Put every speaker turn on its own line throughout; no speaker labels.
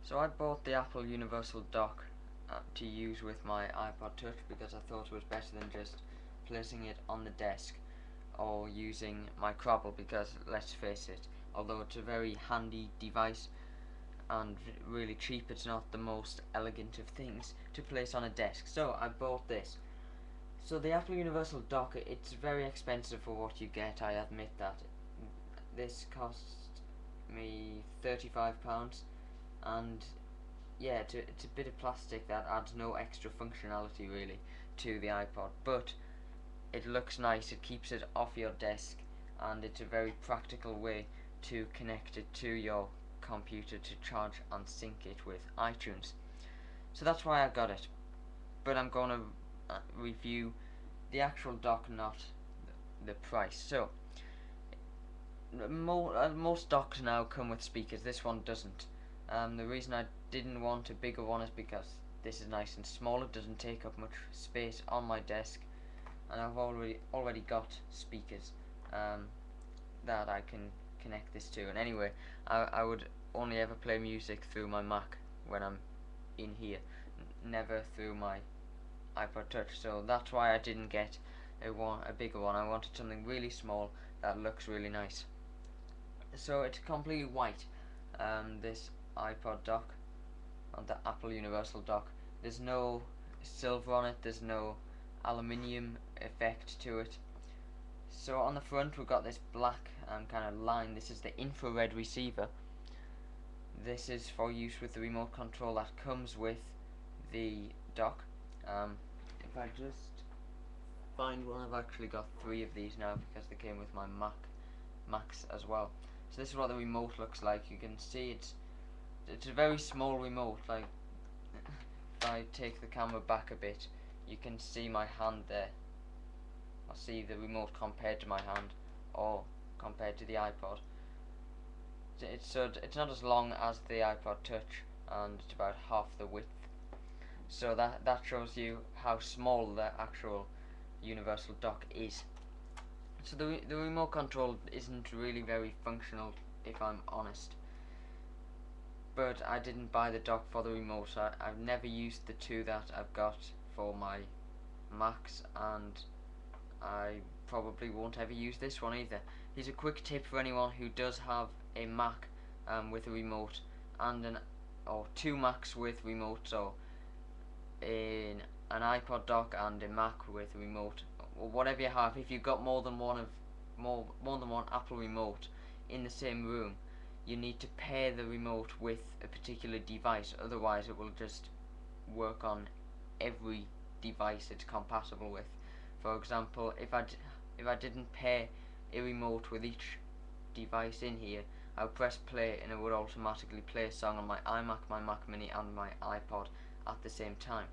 So I bought the Apple Universal Dock to use with my iPod Touch because I thought it was better than just placing it on the desk or using my Crobble, because let's face it, although it's a very handy device and really cheap, it's not the most elegant of things to place on a desk. So I bought this. So the Apple Universal Dock, it's very expensive for what you get, I admit that. This cost me £35, and yeah, it's a bit of plastic that adds no extra functionality really to the iPod, but it looks nice, it keeps it off your desk, and it's a very practical way to connect it to your computer to charge and sync it with iTunes. So that's why I got it. But I'm going to review the actual dock, not the price. So most docks now come with speakers. This one doesn't. The reason I didn't want a bigger one is because this is nice and small. It doesn't take up much space on my desk, and I've already got speakers that I can connect this to. And anyway, I would only ever play music through my Mac when I'm in here, never through my iPod Touch. So that's why I didn't get a bigger one. I wanted something really small that looks really nice. So it's completely white, this iPod dock, on the Apple Universal dock. There's no silver on it, there's no aluminium effect to it. So on the front we've got this black kind of line. This is the infrared receiver. This is for use with the remote control that comes with the dock. If I just find one, I've actually got 3 of these now because they came with my Macs as well. So this is what the remote looks like. You can see it's a very small remote. Like, if I take the camera back a bit, you can see my hand there. I'll see the remote compared to my hand, or compared to the iPod. It's not as long as the iPod Touch, and it's about half the width. So that shows you how small the actual universal dock is. So the remote control isn't really very functional, if I'm honest. But I didn't buy the dock for the remote. I've never used the 2 that I've got for my Macs, and I probably won't ever use this one either. Here's a quick tip for anyone who does have a Mac with a remote, and or 2 Macs with remotes, or an iPod dock and a Mac with a remote, or whatever you have. If you've got more than one Apple remote in the same room, you need to pair the remote with a particular device, otherwise it will just work on every device it's compatible with. For example, if I didn't pair a remote with each device in here, I would press play and it would automatically play a song on my iMac, my Mac Mini and my iPod at the same time.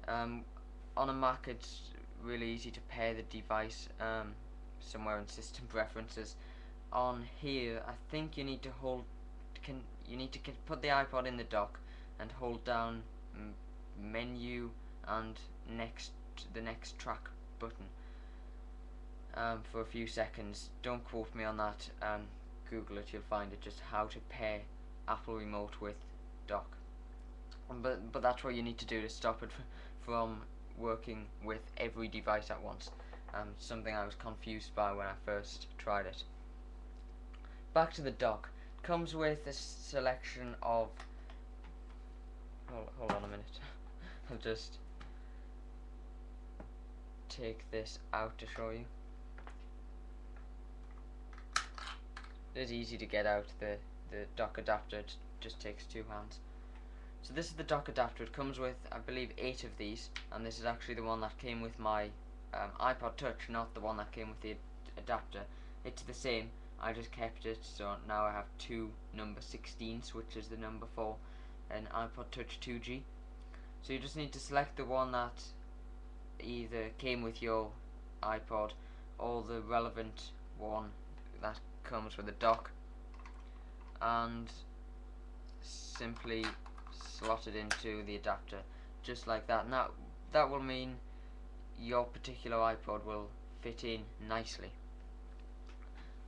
On a Mac it's really easy to pair the device somewhere in system preferences. On here I think you need to put the iPod in the dock and hold down menu and the next track button for a few seconds. Don't quote me on that. Google it, you'll find it, just how to pair Apple remote with dock. But that's what you need to do to stop it from working with every device at once. Something I was confused by when I first tried it. Back to the dock. It comes with a selection of... Hold on a minute. I'll just take this out to show you. It's easy to get out the dock adapter. It just takes 2 hands. So this is the dock adapter. It comes with, I believe, 8 of these, and this is actually the one that came with my iPod Touch, not the one that came with the adapter. It's the same, I just kept it, so now I have 2 number 16s, which is the number for an iPod Touch 2G. So you just need to select the one that either came with your iPod or the relevant one that comes with a dock, and simply slot it into the adapter just like that. Now that will mean your particular iPod will fit in nicely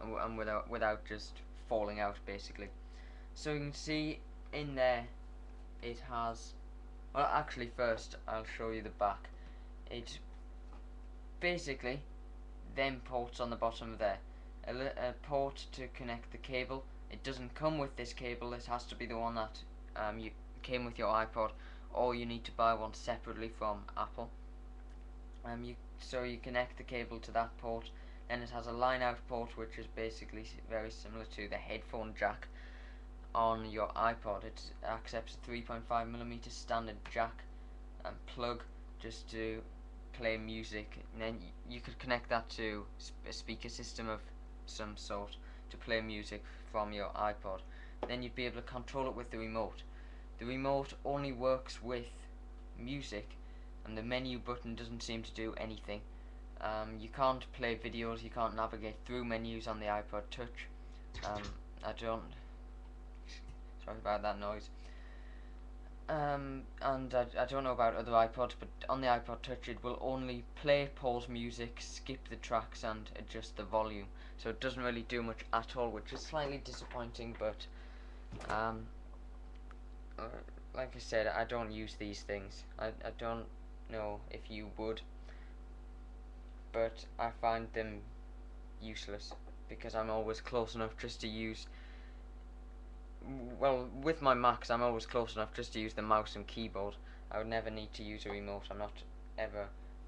and without just falling out basically. So you can see in there it has, well, actually first I'll show you the back. It's basically them ports on the bottom there. A port to connect the cable. It doesn't come with this cable. It has to be the one that you came with your iPod, or you need to buy one separately from Apple. So you connect the cable to that port. Then it has a line out port, which is basically very similar to the headphone jack on your iPod. It accepts a 3.5mm standard jack and plug just to play music, and then you could connect that to a speaker system of some sort to play music from your iPod. Then you'd be able to control it with the remote. The remote only works with music, and the menu button doesn't seem to do anything. You can't play videos, you can't navigate through menus on the iPod Touch. Sorry about that noise. And I don't know about other iPods, but on the iPod Touch it will only play, pause music, skip the tracks and adjust the volume. So it doesn't really do much at all, which is slightly disappointing, but like I said, I don't use these things. I don't know if you would, but I find them useless because I'm always close enough just to use, well, with my Macs I'm always close enough just to use the mouse and keyboard. I would never need to use a remote. I'm not ever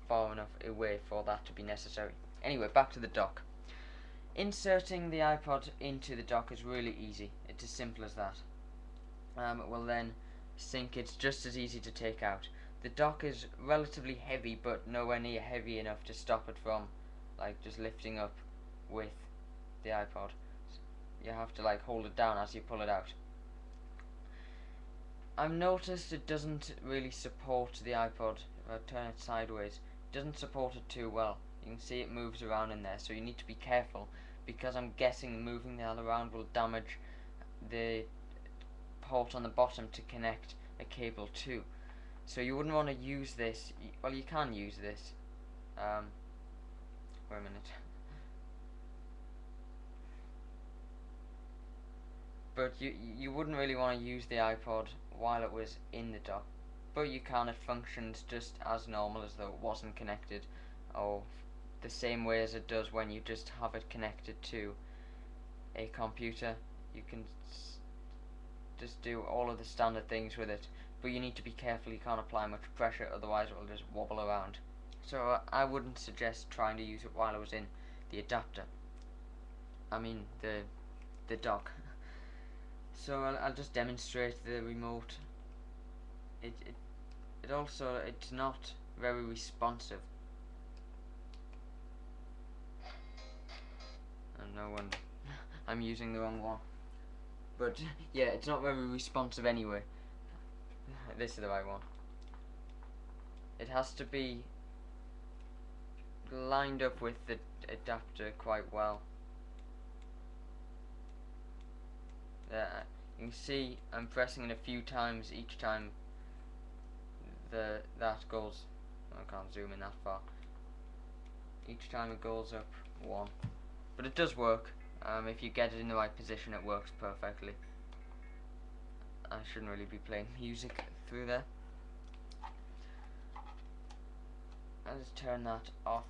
far enough away for that to be necessary. Anyway, back to the dock. Inserting the iPod into the dock is really easy. It's as simple as that. Well then, sync, it's just as easy to take out. The dock is relatively heavy, but nowhere near heavy enough to stop it from like just lifting up with the iPod. You have to like hold it down as you pull it out. I've noticed it doesn't really support the iPod. If I turn it sideways, it doesn't support it too well. You can see it moves around in there, so you need to be careful, because I'm guessing moving that around will damage the port on the bottom to connect a cable to. So you wouldn't want to use this. Well, you can use this. Wait a minute. But you wouldn't really want to use the iPod while it was in the dock. But you can. It functions just as normal as though it wasn't connected, or the same way as it does when you just have it connected to a computer. You can just do all of the standard things with it, but you need to be careful. You can't apply much pressure, otherwise it will just wobble around. So I wouldn't suggest trying to use it while I was in the adapter. I mean the dock. So I'll just demonstrate the remote. It also, it's not very responsive. And no wonder I'm using the wrong one. But yeah, it's not very responsive anyway. This is the right one. It has to be lined up with the adapter quite well. There, you can see I'm pressing it a few times each time that goes. I can't zoom in that far. Each time it goes up one, but it does work. If you get it in the right position, it works perfectly. I shouldn't really be playing music through there. I'll just turn that off.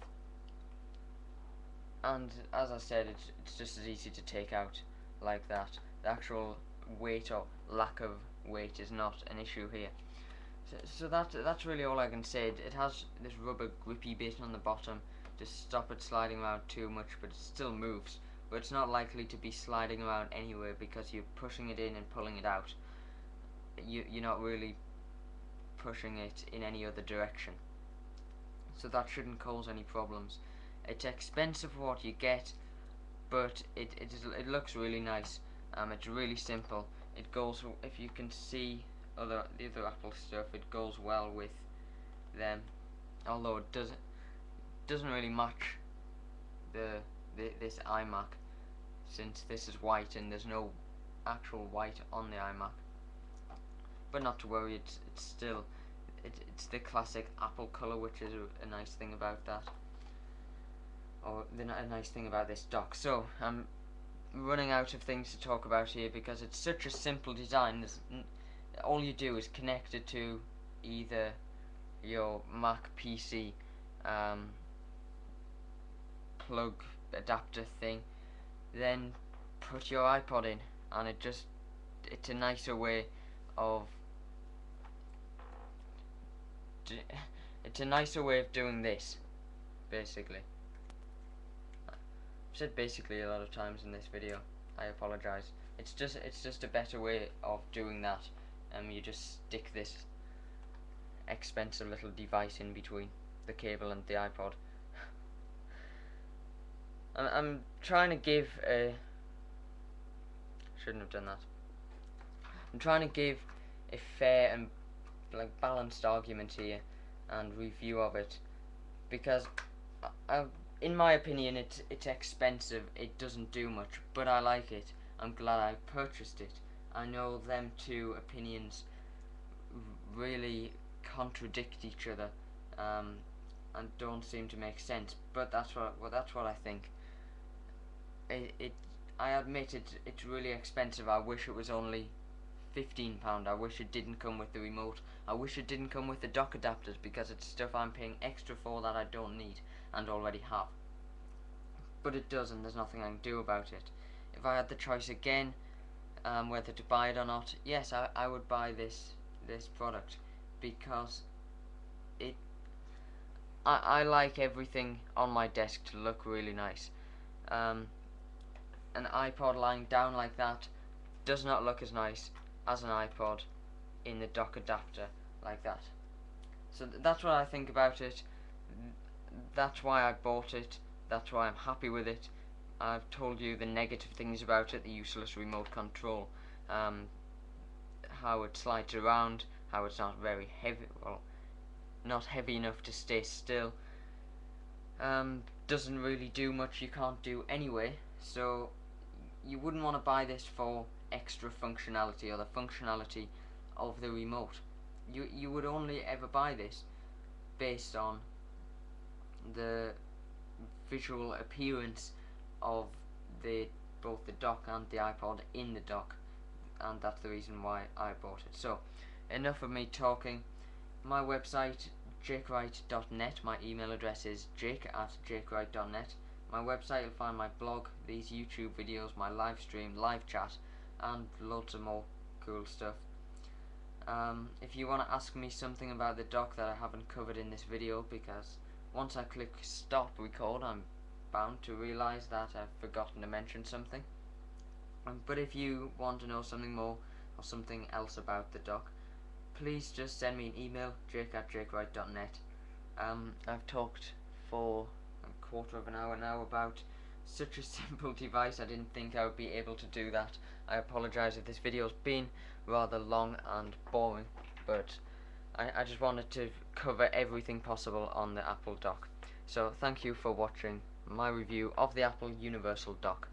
And as I said, it's just as easy to take out like that. The actual weight or lack of weight is not an issue here. So that's really all I can say. It has this rubber grippy bit on the bottom to stop it sliding around too much, but it still moves. But it's not likely to be sliding around anywhere because you're pushing it in and pulling it out. You're not really pushing it in any other direction. So that shouldn't cause any problems. It's expensive for what you get, but it looks really nice. It's really simple. It goes, if you can see the other Apple stuff, it goes well with them. Although it doesn't really match this iMac, since this is white and there's no actual white on the iMac. But not to worry, it's still it's the classic Apple color, which is a nice thing about that, or a nice thing about this dock. So running out of things to talk about here because it's such a simple design. All you do is connect it to either your Mac PC plug adapter thing, then put your iPod in, and it's a nicer way of doing this, basically. I've said basically a lot of times in this video. I apologize. It's just a better way of doing that. You just stick this expensive little device in between the cable and the iPod. I'm trying to give a shouldn't have done that. I'm trying to give a fair and balanced argument here and review of it, because in my opinion it's expensive, it doesn't do much, but I like it. I'm glad I purchased it. I know them two opinions really contradict each other and don't seem to make sense, but that's what I think. I admit it's really expensive. I wish it was only £15. I wish it didn't come with the remote. I wish it didn't come with the dock adapters, because it's stuff I'm paying extra for that I don't need and already have. But it does, and there's nothing I can do about it. If I had the choice again, whether to buy it or not, yes, I would buy this product, because I like everything on my desk to look really nice. An iPod lying down like that does not look as nice as an iPod in the dock adapter like that. So that's what I think about it. That's why I bought it. That's why I'm happy with it. I've told you the negative things about it: the useless remote control, how it slides around, how it's not very heavy, well, not heavy enough to stay still, doesn't really do much you can't do anyway, so you wouldn't want to buy this for extra functionality or the functionality of the remote. You would only ever buy this based on the visual appearance of both the dock and the iPod in the dock, and that's the reason why I bought it. So enough of me talking. My website, jakewright.net. My email address is jake@jakewright.net. My website, you'll find my blog, these YouTube videos, my live stream, live chat, and loads of more cool stuff. If you want to ask me something about the dock that I haven't covered in this video, because once I click stop record, I'm bound to realise that I've forgotten to mention something. But if you want to know something more or something else about the dock, please just send me an email, jake@jakewright.net. I've talked for a quarter of an hour now about such a simple device. I didn't think I would be able to do that. I apologise if this video's been rather long and boring, but I just wanted to cover everything possible on the Apple dock. So thank you for watching my review of the Apple Universal Dock.